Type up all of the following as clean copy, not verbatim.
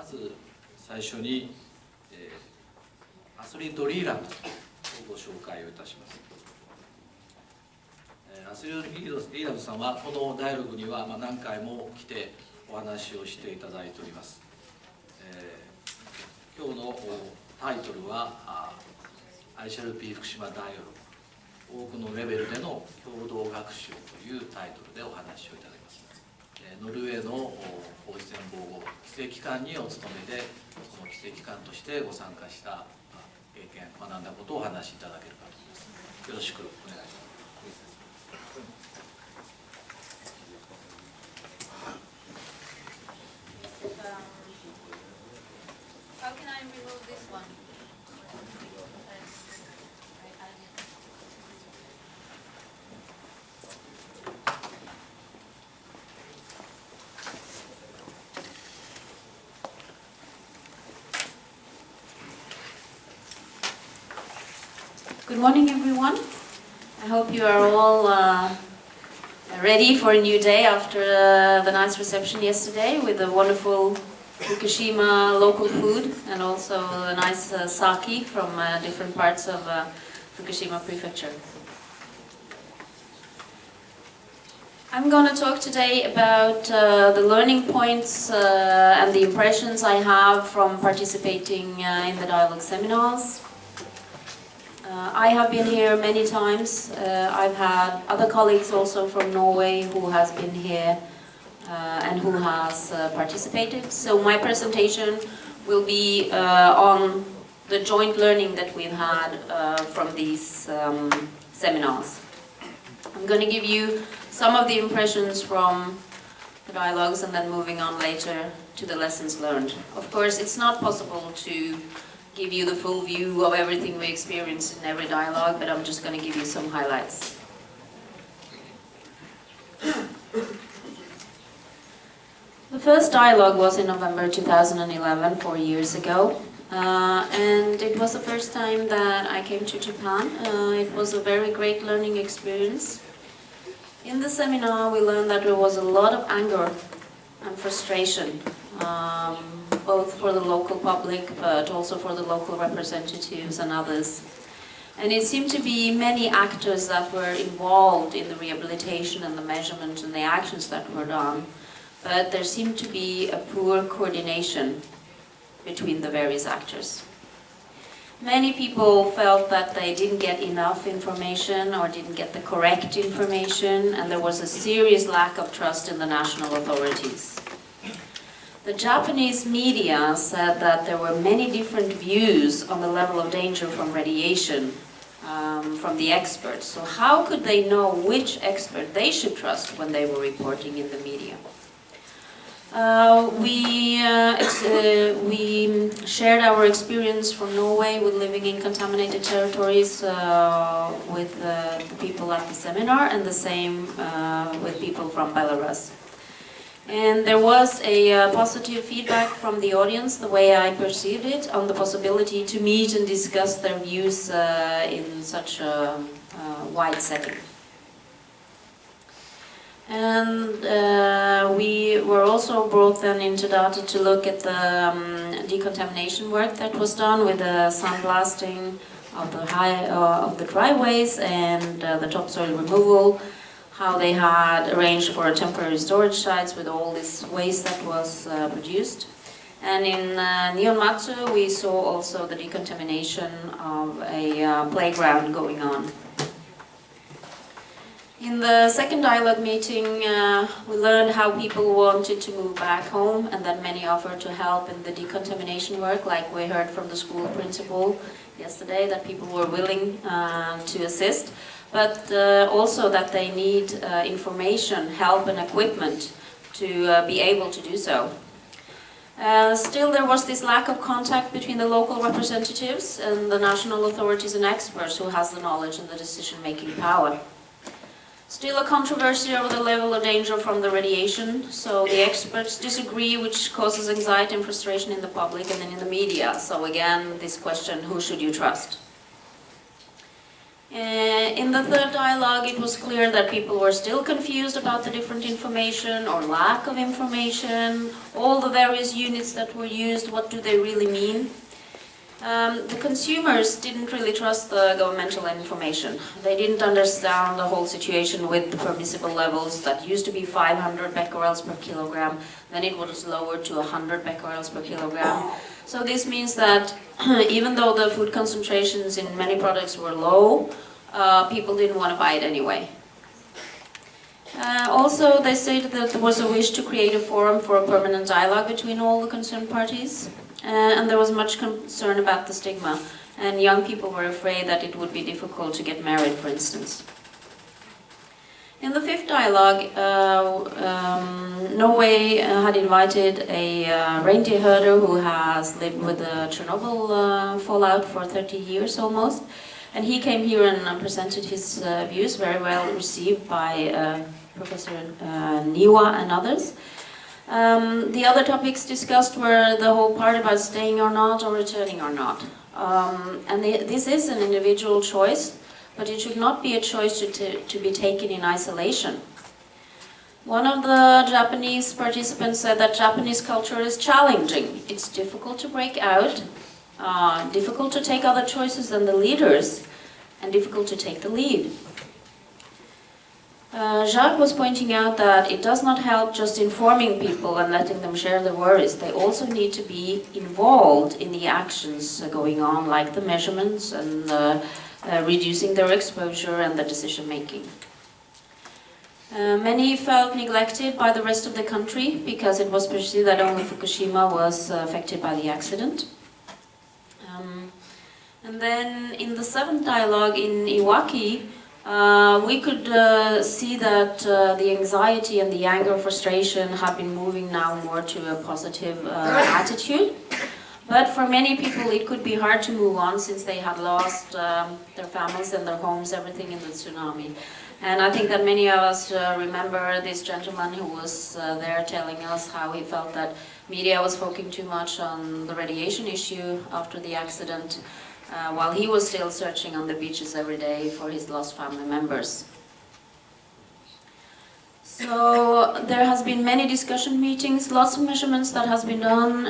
ず最初に、アスリートリーランドをご紹介をいたします。アスリートリーランドさんはこのダイアログには何回も来てお話をしていただいております。今日のタイトルはICLP 福島ダイアログ、多くのレベルでの共同学習というタイトルでお話をいただきます。ノルウェーの放射線防護規制機関にお勤めで、この規制機関としてご参加した経験、学んだことをお話しいただけるかと思います。よろしくお願いします。How can I remove this one? Good morning, everyone. I hope you are all ready for a new day after the nice reception yesterday with the wonderful Fukushima local food and also a nice sake from different parts of Fukushima prefecture. I'm going to talk today about the learning points and the impressions I have from participating in the dialogue seminars. I have been here many times. I've had other colleagues also from Norway who has been here and who has participated. So my presentation will be on the joint learning that we've had from these seminars. I'm going to give you some of the impressions from the dialogues and then moving on later to the lessons learned. Of course, it's not possible to give you the full view of everything we experienced in every dialogue, but I'm just going to give you some highlights. The first dialogue was in November 2011, 4 years ago, and it was the first time that I came to Japan. It was a very great learning experience. In the seminar we learned that there was a lot of anger and frustration, both for the local public but also for the local representatives and others. And it seemed to be many actors that were involved in the rehabilitation and the measurement and the actions that were done. But there seemed to be a poor coordination between the various actors. Many people felt that they didn't get enough information or didn't get the correct information, and there was a serious lack of trust in the national authorities. The Japanese media said that there were many different views on the level of danger from radiation from the experts. So how could they know which expert they should trust when they were reporting in the media? We shared our experience from Norway with living in contaminated territories with the people at the seminar, and the same with people from Belarus. And there was a positive feedback from the audience, the way I perceived it, on the possibility to meet and discuss their views in such a wide setting. And we were also brought then into data to look at the decontamination work that was done with the sandblasting of the driveways and the topsoil removal, how they had arranged for temporary storage sites with all this waste that was produced. And in Nihonmatsu we saw also the decontamination of a playground going on. In the second dialogue meeting, we learned how people wanted to move back home and that many offered to help in the decontamination work, like we heard from the school principal yesterday, that people were willing to assist, but also that they need information, help and equipment to be able to do so. Still, there was this lack of contact between the local representatives and the national authorities and experts who has the knowledge and the decision-making power. Still a controversy over the level of danger from the radiation, so the experts disagree, which causes anxiety and frustration in the public and then in the media. So again, this question, who should you trust? In the third dialogue, it was clear that people were still confused about the different information or lack of information, all the various units that were used, what do they really mean? The consumers didn't really trust the governmental information. They didn't understand the whole situation with the permissible levels that used to be 500 becquerels per kilogram, then it was lowered to 100 becquerels per kilogram. So this means that even though the food concentrations in many products were low, people didn't want to buy it anyway. Also, they stated that there was a wish to create a forum for a permanent dialogue between all the concerned parties. And there was much concern about the stigma, and young people were afraid that it would be difficult to get married, for instance. In the fifth dialogue, Norway had invited a reindeer herder who has lived with the Chernobyl fallout for 30 years almost, and he came here and presented his views, very well received by Professor Niwa and others. The other topics discussed were the whole part about staying or not, or returning or not. This is an individual choice, but it should not be a choice to be taken in isolation. One of the Japanese participants said that Japanese culture is challenging. It's difficult to break out, difficult to take other choices than the leaders, and difficult to take the lead. Jacques was pointing out that it does not help just informing people and letting them share their worries. They also need to be involved in the actions going on, like the measurements and reducing their exposure and the decision making. Many felt neglected by the rest of the country because it was perceived that only Fukushima was affected by the accident. And then in the seventh dialogue in Iwaki, we could see that the anxiety and the anger, frustration have been moving now more to a positive attitude. But for many people it could be hard to move on since they had lost their families and their homes, everything in the tsunami. And I think that many of us remember this gentleman who was there telling us how he felt that media was focusing too much on the radiation issue after the accident, while he was still searching on the beaches every day for his lost family members. So there has been many discussion meetings, lots of measurements that has been done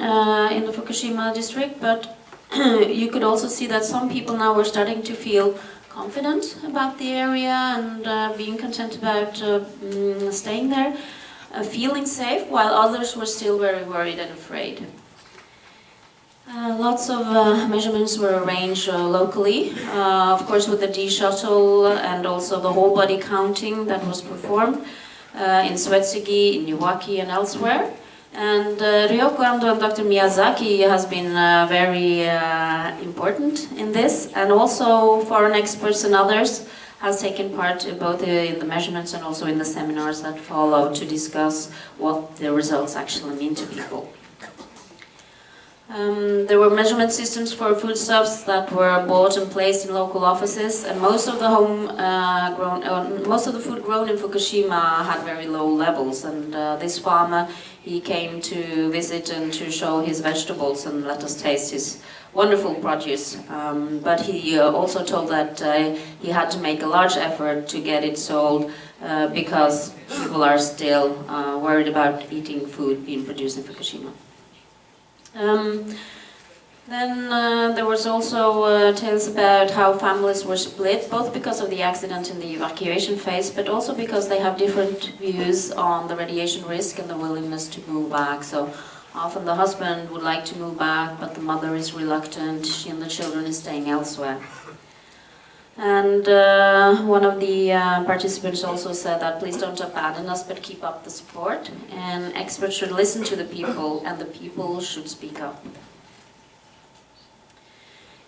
in the Fukushima district, but you could also see that some people now were starting to feel confident about the area and being content about staying there, feeling safe, while others were still very worried and afraid. Lots of measurements were arranged locally, of course with the D-shuttle and also the whole body counting that was performed in Suetsigi, in Iwaki and elsewhere. And Ryoko Ando and Dr. Miyazaki has been very important in this, and also foreign experts and others has taken part both in the measurements and also in the seminars that follow to discuss what the results actually mean to people. There were measurement systems for foodstuffs that were bought and placed in local offices, and most of the food grown in Fukushima had very low levels. And this farmer, he came to visit and to show his vegetables and let us taste his wonderful produce. But he also told that he had to make a large effort to get it sold because people are still worried about eating food being produced in Fukushima. Then there was also tales about how families were split, both because of the accident in the evacuation phase, but also because they have different views on the radiation risk and the willingness to move back. So often the husband would like to move back, but the mother is reluctant, she and the children is staying elsewhere. And one of the participants also said that please don't abandon us, but keep up the support. And experts should listen to the people, and the people should speak up.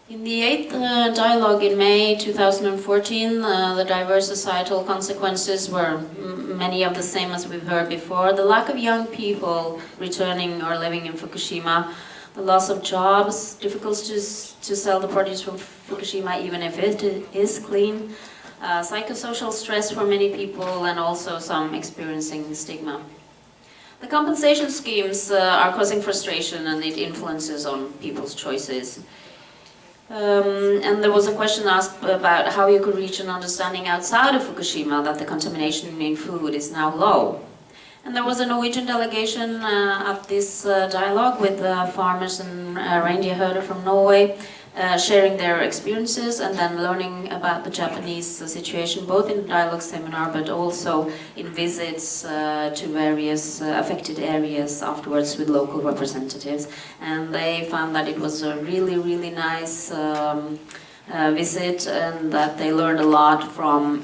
In the 8th dialogue in May 2014, the diverse societal consequences were many of the same as we've heard before. The lack of young people returning or living in Fukushima, the loss of jobs, difficulties to sell the produce from Fukushima even if it is clean, psychosocial stress for many people, and also some experiencing stigma. The compensation schemes are causing frustration, and it influences on people's choices. And there was a question asked about how you could reach an understanding outside of Fukushima that the contamination in food is now low. And there was a Norwegian delegation at this dialogue with farmers and reindeer herder from Norway, sharing their experiences and then learning about the Japanese situation, both in the dialogue seminar but also in visits to various affected areas afterwards with local representatives. And they found that it was a really, really nice visit and that they learned a lot from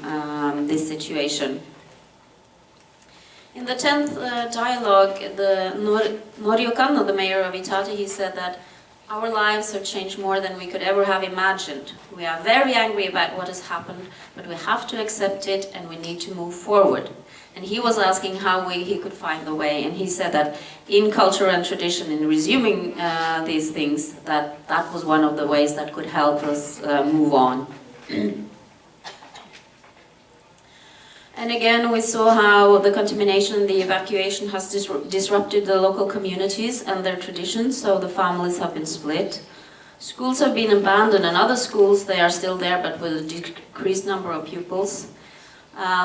this situation. In the 10th dialogue, the Norio Kanno, the mayor of Itate, he said that our lives have changed more than we could ever have imagined. We are very angry about what has happened, but we have to accept it and we need to move forward. And he was asking how he could find the way, and he said that in culture and tradition, in resuming these things, that was one of the ways that could help us move on. And again, we saw how the contamination and the evacuation has disrupted the local communities and their traditions, so the families have been split. Schools have been abandoned, and other schools, they are still there, but with a decreased number of pupils.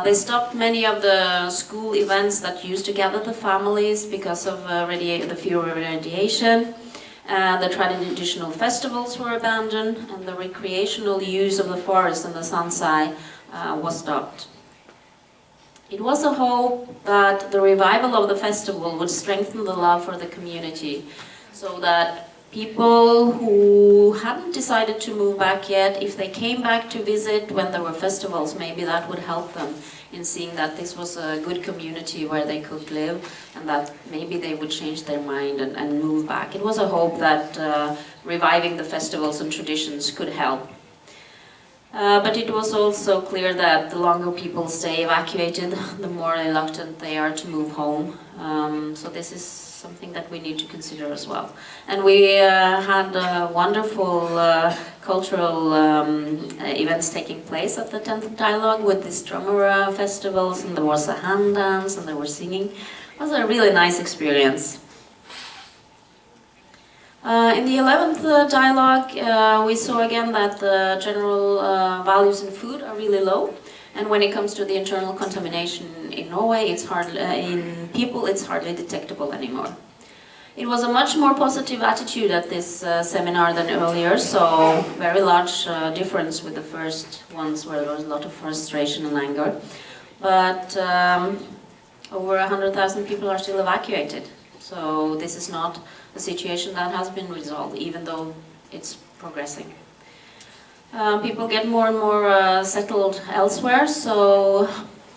They stopped many of the school events that used to gather the families because of the fear of radiation. The traditional festivals were abandoned, and the recreational use of the forest and the sansai was stopped. It was a hope that the revival of the festival would strengthen the love for the community, so that people who hadn't decided to move back yet, if they came back to visit when there were festivals, maybe that would help them in seeing that this was a good community where they could live, and that maybe they would change their mind and move back. It was a hope that reviving the festivals and traditions could help. But it was also clear that the longer people stay evacuated, the more reluctant they are to move home. So this is something that we need to consider as well. And we had wonderful cultural events taking place at the 10th Dialogue with these drummer festivals, and there was a hand dance and they were singing. It was a really nice experience. In the 11th dialogue, we saw again that the general values in food are really low, and when it comes to the internal contamination in Norway, in people, it's hardly detectable anymore. It was a much more positive attitude at this seminar than earlier, so very large difference with the first ones where there was a lot of frustration and anger. But over 100,000 people are still evacuated, so this is not a situation that has been resolved, even though it's progressing. People get more and more settled elsewhere, so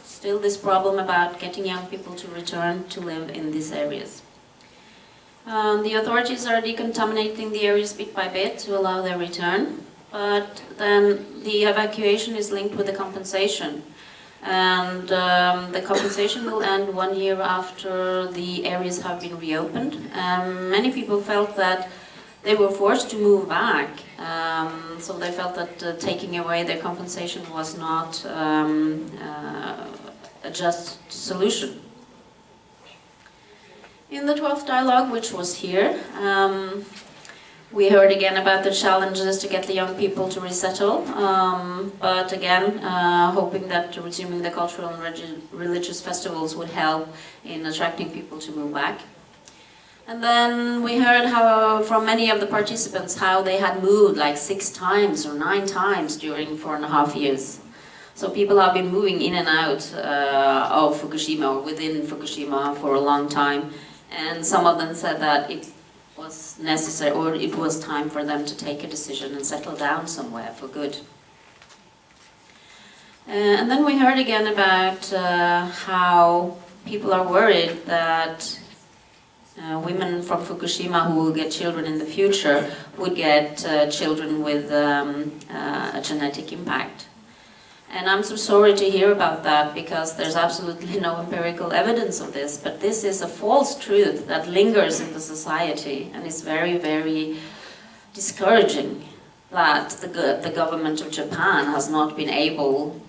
still this problem about getting young people to return to live in these areas. The authorities are decontaminating the areas bit by bit to allow their return, but then the evacuation is linked with the compensation. And the compensation will end 1 year after the areas have been reopened. Many people felt that they were forced to move back, so they felt that taking away their compensation was not a just solution. In the 12th dialogue, which was here, we heard again about the challenges to get the young people to resettle, but again, hoping that resuming the cultural and religious festivals would help in attracting people to move back. And then we heard from many of the participants how they had moved like 6 times or 9 times during 4.5 years. So people have been moving in and out of Fukushima or within Fukushima for a long time, and some of them said that it was necessary, or it was time for them to take a decision and settle down somewhere for good. And then we heard again about how people are worried that women from Fukushima who will get children in the future would get children with a genetic impact. And I'm so sorry to hear about that, because there's absolutely no empirical evidence of this, but this is a false truth that lingers in the society, and it's very, very discouraging that the government of Japan has not been able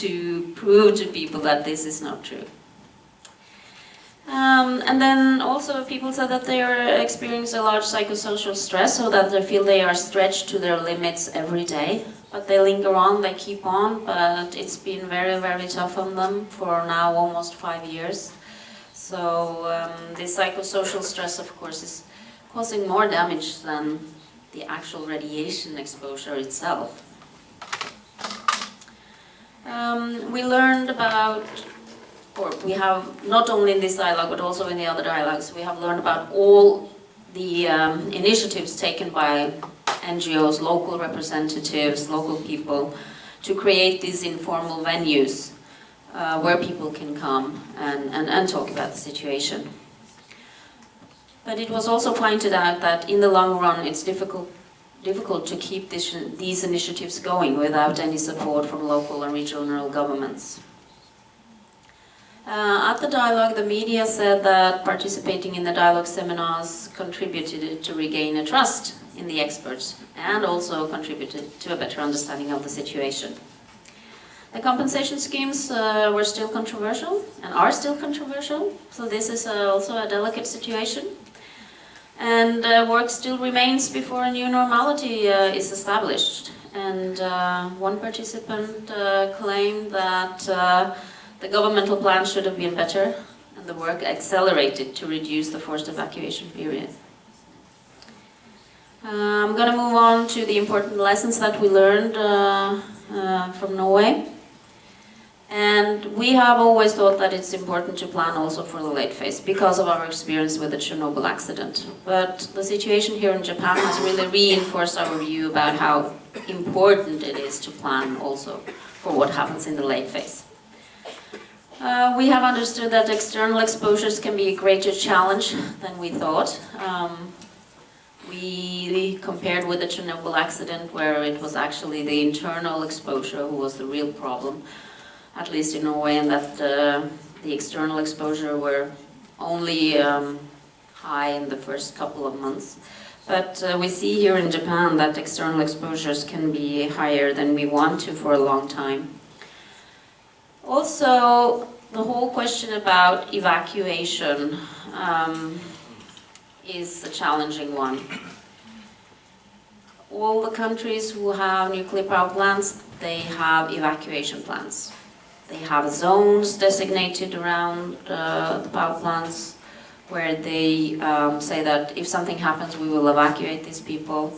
to prove to people that this is not true. And then also people said that they are experiencing a large psychosocial stress, so that they feel they are stretched to their limits every day. But they linger on, they keep on, but it's been very, very tough on them for now almost 5 years. So this psychosocial stress, of course, is causing more damage than the actual radiation exposure itself. We learned about, or we have, not only in this dialogue, but also in the other dialogues, we have learned about all the initiatives taken by NGOs, local representatives, local people, to create these informal venues where people can come and talk about the situation. But it was also pointed out that in the long run it's difficult to keep these initiatives going without any support from local and regional governments. At the dialogue, the media said that participating in the dialogue seminars contributed to regain a trust in the experts and also contributed to a better understanding of the situation. The compensation schemes were still controversial and are still controversial, so this is also a delicate situation. And work still remains before a new normality is established. And one participant claimed that the governmental plan should have been better and the work accelerated to reduce the forced evacuation period. I'm going to move on to the important lessons that we learned from Norway. And we have always thought that it's important to plan also for the late phase because of our experience with the Chernobyl accident. But the situation here in Japan has really reinforced our view about how important it is to plan also for what happens in the late phase. We have understood that external exposures can be a greater challenge than we thought. We compared with the Chernobyl accident, where it was actually the internal exposure who was the real problem, at least in Norway, and that the external exposure were only high in the first couple of months. But we see here in Japan that external exposures can be higher than we want to for a long time. Also, the whole question about evacuation is a challenging one. All the countries who have nuclear power plants, they have evacuation plans. They have zones designated around the power plants where they say that if something happens, we will evacuate these people.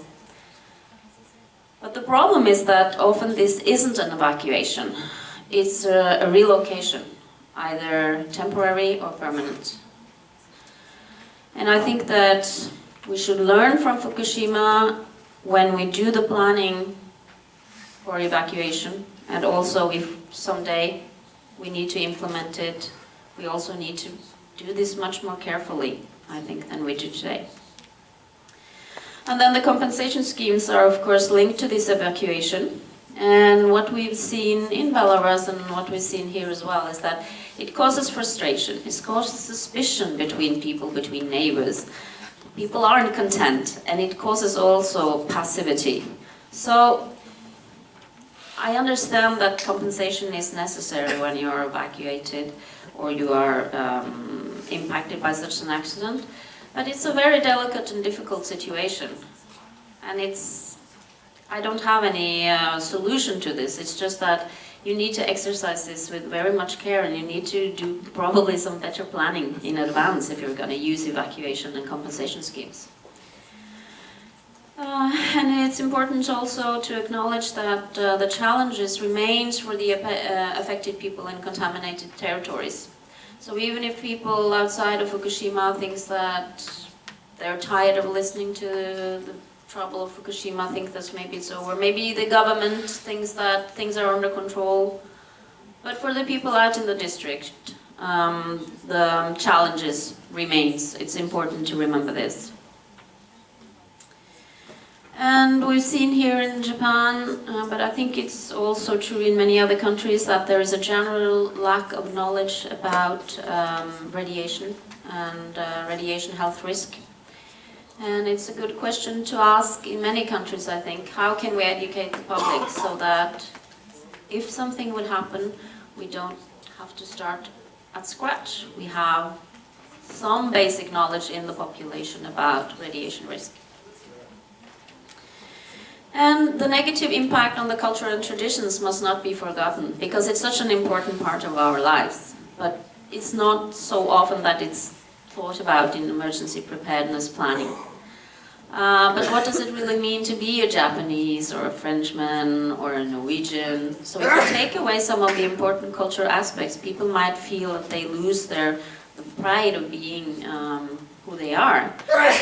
But the problem is that often this isn't an evacuation. It's a relocation, either temporary or permanent. And I think that we should learn from Fukushima when we do the planning for evacuation, and also if someday we need to implement it, we also need to do this much more carefully, I think, than we do today. And then the compensation schemes are of course linked to this evacuation. And what we've seen in Belarus and what we've seen here as well is that it causes frustration, it causes suspicion between people, between neighbors. People aren't content, and it causes also passivity. So I understand that compensation is necessary when you are evacuated or you are impacted by such an accident, but it's a very delicate and difficult situation. And I don't have any solution to this. It's just that you need to exercise this with very much care, and you need to do probably some better planning in advance if you're going to use evacuation and compensation schemes. And it's important also to acknowledge that the challenges remains for the affected people in contaminated territories. So even if people outside of Fukushima think that they're tired of listening to the trouble of Fukushima, think that maybe it's over. Maybe the government thinks that things are under control. But for the people out in the district, the challenges remains. It's important to remember this. And we've seen here in Japan, but I think it's also true in many other countries, that there is a general lack of knowledge about radiation and radiation health risk. And it's a good question to ask in many countries, I think. How can we educate the public so that if something would happen, we don't have to start at scratch? We have some basic knowledge in the population about radiation risk. And the negative impact on the culture and traditions must not be forgotten, because it's such an important part of our lives. But it's not so often that it's thought about in emergency preparedness planning. But what does it really mean to be a Japanese or a Frenchman or a Norwegian? So if you take away some of the important cultural aspects, people might feel that they lose the pride of being who they are.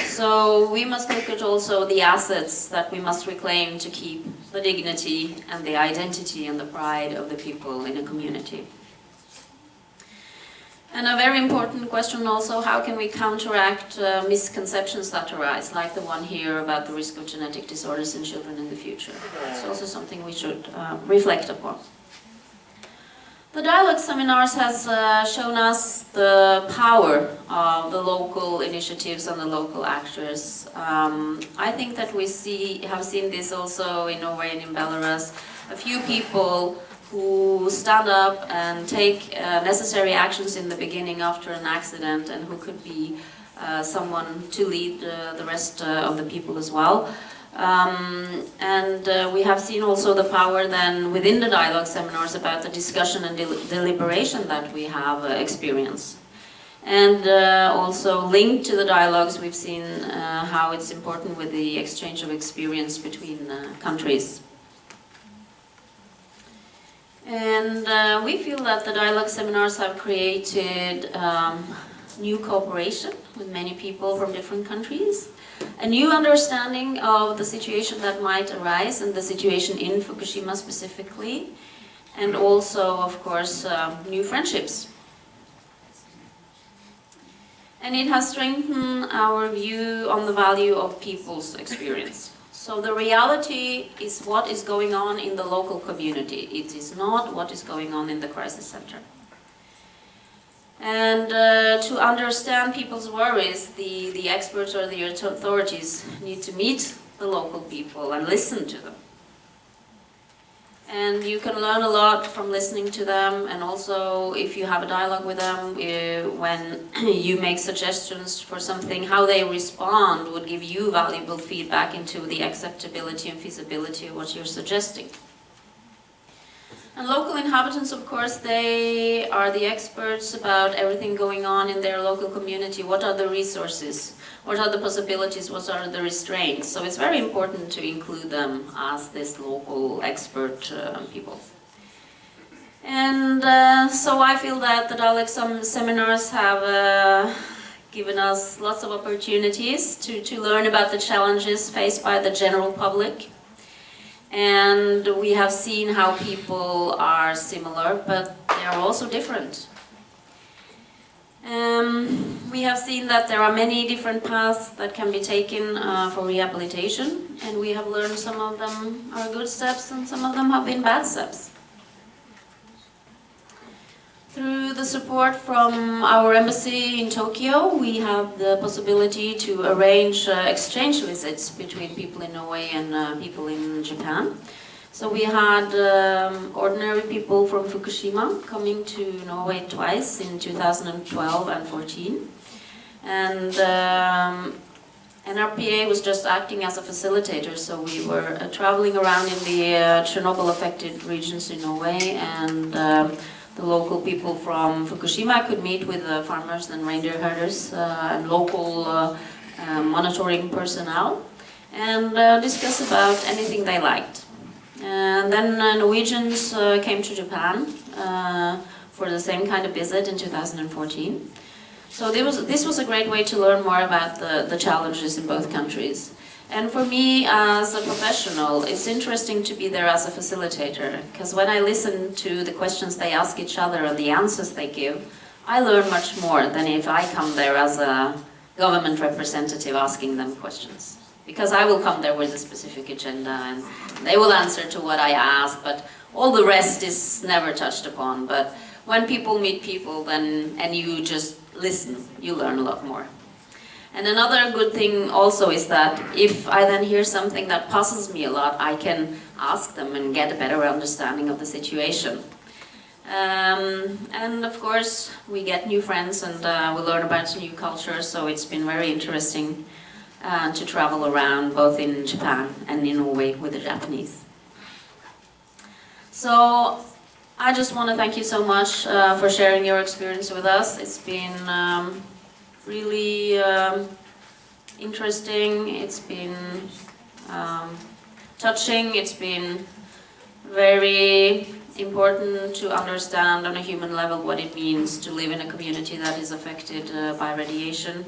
So we must look at also the assets that we must reclaim to keep the dignity and the identity and the pride of the people in a community. And a very important question also, how can we counteract misconceptions that arise, like the one here about the risk of genetic disorders in children in the future? It's also something we should reflect upon. The dialogue seminars has shown us the power of the local initiatives and the local actors. I think that we have seen this also in Norway and in Belarus. A few people who stand up and take necessary actions in the beginning after an accident, and who could be someone to lead the rest of the people as well. We have seen also the power then within the dialogue seminars about the discussion and deliberation that we have experienced. And also linked to the dialogues, we've seen how it's important with the exchange of experience between countries. And we feel that the dialogue seminars have created new cooperation with many people from different countries, a new understanding of the situation that might arise and the situation in Fukushima specifically, and also, of course, new friendships. And it has strengthened our view on the value of people's experience. So the reality is what is going on in the local community. It is not what is going on in the crisis center. And to understand people's worries, the experts or the authorities need to meet the local people and listen to them. And you can learn a lot from listening to them, and also if you have a dialogue with them, when you make suggestions for something, how they respond would give you valuable feedback into the acceptability and feasibility of what you're suggesting. And local inhabitants, of course, they are the experts about everything going on in their local community. What are the resources? What are the possibilities? What are the restraints? So it's very important to include them as this local expert people. And so I feel that the dialogue seminars have given us lots of opportunities to learn about the challenges faced by the general public. And we have seen how people are similar, but they are also different. We have seen that there are many different paths that can be taken for rehabilitation, and we have learned some of them are good steps and some of them have been bad steps. Through the support from our embassy in Tokyo, we have the possibility to arrange exchange visits between people in Norway and people in Japan. So we had ordinary people from Fukushima coming to Norway twice in 2012 and 2014. And NRPA was just acting as a facilitator, so we were traveling around in the Chernobyl-affected regions in Norway, and the local people from Fukushima could meet with farmers and reindeer herders and local monitoring personnel and discuss about anything they liked. And then Norwegians came to Japan for the same kind of visit in 2014. So this was a great way to learn more about the challenges in both countries. And for me, as a professional, it's interesting to be there as a facilitator, because when I listen to the questions they ask each other and the answers they give, I learn much more than if I come there as a government representative asking them questions. Because I will come there with a specific agenda and they will answer to what I ask, but all the rest is never touched upon. But when people meet people and you just listen, you learn a lot more. And another good thing also is that if I then hear something that puzzles me a lot, I can ask them and get a better understanding of the situation. And of course, we get new friends and we learn about new cultures, so it's been very interesting to travel around both in Japan and in Norway with the Japanese. So I just want to thank you so much for sharing your experience with us. It's been really interesting, it's been touching, it's been very important to understand on a human level what it means to live in a community that is affected by radiation.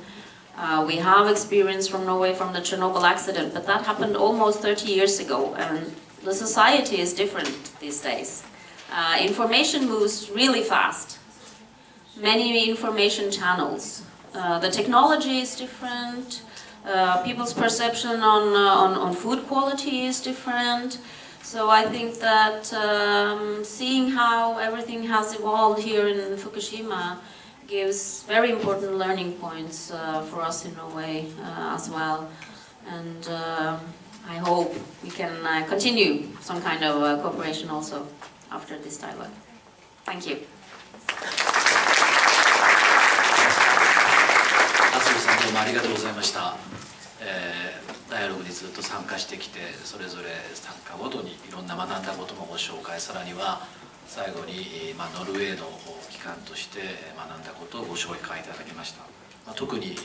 We have experience from Norway from the Chernobyl accident, but that happened almost 30 years ago, and the society is different these days. Information moves really fast. Many information channels. The technology is different. People's perception on food quality is different. So I think that seeing how everything has evolved here in Fukushima gives very important learning points for us in Norway as well. And I hope we can continue some kind of cooperation also after this dialogue. Thank you. 厚木さんどうもありがとうございました。ダイアログにずっと参加してきて、それぞれ参加ごとにいろんな学んだこともご紹介、さらには最後に、ノルウェーの機関として学んだことをご紹介いただきました。特に、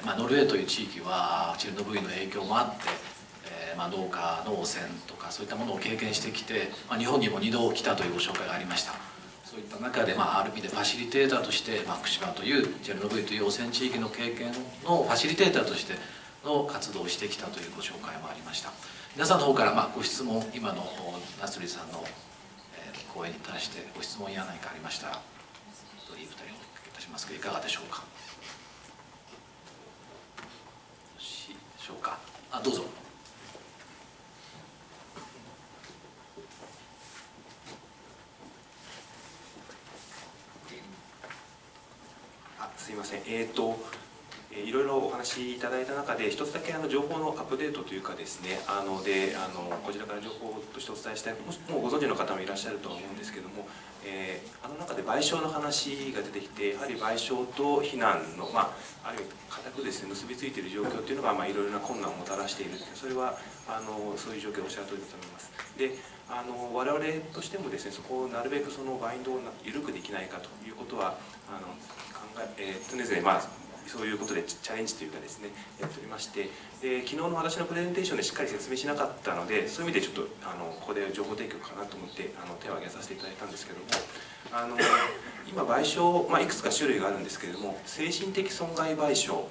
ノルウェーという地域はチェルノブイリの影響もあって、農家の汚染とかそういったものを経験してきて、日本にも2度来たというご紹介がありました。そういった中で、ある意味でファシリテーターとして、福島というチェルノブイリという汚染地域の経験のファシリテーターとしての活動をしてきたというご紹介もありました。皆さんの方からご質問、今のナスリさんの講演に対してご質問や何かありましたら、という2人をお聞きいたしますが、いかがでしょうか。よろしいでしょうか。どうぞ。すいません。いろいろお話しいただいた中で一つだけ情報のアップデートというかですね、こちらから情報としてお伝えしたい、もうご存知の方もいらっしゃるとは思うんですけども、中で賠償の話が出てきて、やはり賠償と避難の、ある意味固くですね結びついている状況というのが、いろいろな困難をもたらしている、それはそういう状況をおっしゃる通りだと思います。で我々としてもですね、そこをなるべくそのバインドを緩くできないかということは常々そういうことでチャレンジというかですねやっておりまして、昨日の私のプレゼンテーションでしっかり説明しなかったので、そういう意味でちょっとここで情報提供かなと思って手を挙げさせていただいたんですけども、今賠償、いくつか種類があるんですけれども、精神的損害賠償、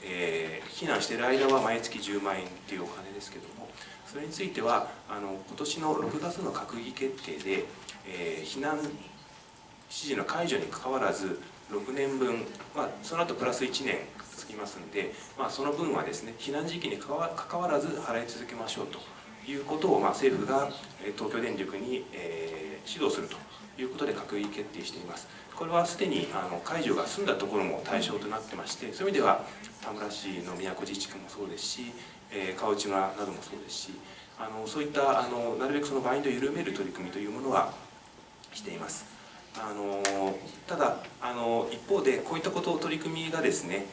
避難している間は毎月10万円っていうお金ですけども、それについては今年の6月の閣議決定で、避難指示の解除にかかわらず6年分、その後プラス1年つきますので、その分はですね避難時期にかかわらず払い続けましょうということを、政府が東京電力に、指導するということで閣議決定しています。これはすでに解除が済んだところも対象となってまして、そういう意味では田村市の宮古自治区もそうですし、川内村などもそうですし、そういったなるべくそのバインドを緩める取り組みというものはしています。ただ一方でこういったことを取り組みがですね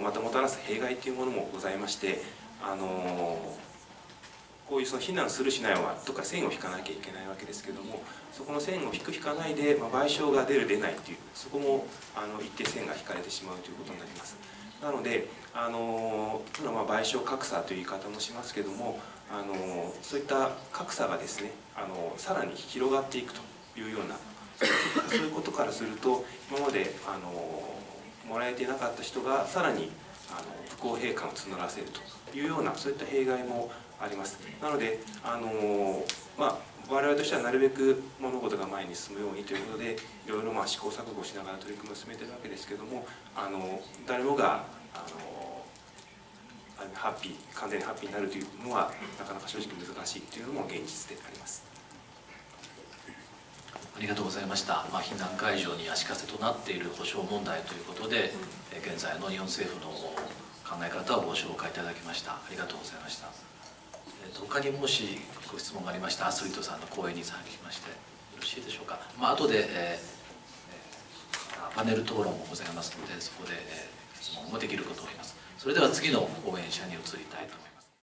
またもたらす弊害というものもございまして、こういうその避難するしないはとか線を引かなきゃいけないわけですけども、そこの線を引かないで、賠償が出る出ないという、そこも一定線が引かれてしまうということになります。なので賠償格差という言い方もしますけども、そういった格差がですねさらに広がっていくというような、そういうことからすると今までもらえていなかった人がさらに不公平感を募らせるというような、そういった弊害もあります。なので我々としてはなるべく物事が前に進むようにということで、いろいろ試行錯誤しながら取り組みを進めているわけですけども、誰もが完全にハッピーになるというのはなかなか正直難しいというのも現実であります。ありがとうございました。避難解除に足かせとなっている保障問題ということで、現在の日本政府の考え方をご紹介いただきました。ありがとうございました。他にもしご質問がありましたら、アスリートさんの講演に参加しまして。ろしいでしょうか。後で、パネル討論もございますので、そこで、質問もできるかと思います。それでは次の講演者に移りたいと思います。